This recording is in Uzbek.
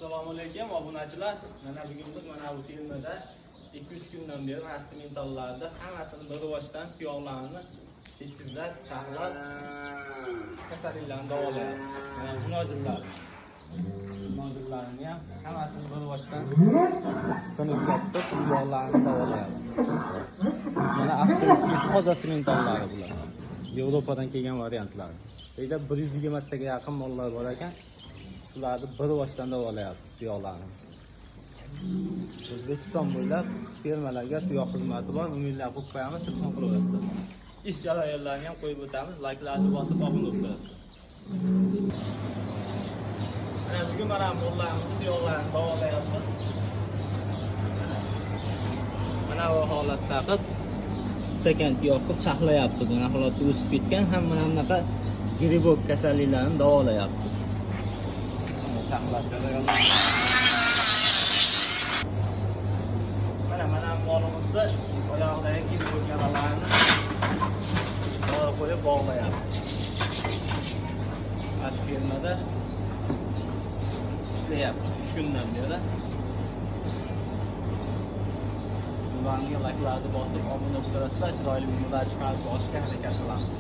Assalomu alaykum obunachilar. Mana bugun biz mana bu filmda 2-3 kundan beri rasm mentallarda hammasini bir rivojdan tuyoqlarni tekizlab, saqlab kasalliklarni davolayapmiz. Mana bu nojillarni ham hammasini bir rivojdan sinib ketdi, tuyoqlarni davolayapmiz. Mana avstriyalik toza mentallari bular. Yevropadan kelgan variantlar. Deyda 120 taga yaqin mollar bor ekan. Ularni bir vositadan davolayapti tuyoqlarni. O'zbekiston bo'ylab fermalarga tuyoq xizmati bor. Umidlar qo'yib qo'yamiz, telefon qilaverasizlar. Ish jarayonlarini ham qo'yib o'tamiz. Like'larni bosib obuna bo'lasizlar. Mana bugun mana mollarimizni tuyoqlarni davolayapmiz. Mana bu holatda qilib stakan tuyoq qilib chaqlayapmiz. Mana holatda o'sib ketgan ham mana bunaqa gribok kasalliklarini davolayapmiz. Mana molimizni oyog'idagi kiyim ko'rganlarni dori qo'yib bog'layapmiz. Mana shu fermada ishlayapmiz 3 kundan beri. Ularning like'larni bosib obuna bo'lasizlar, chiroyli videolar chiqarib olishga harakat qilamiz.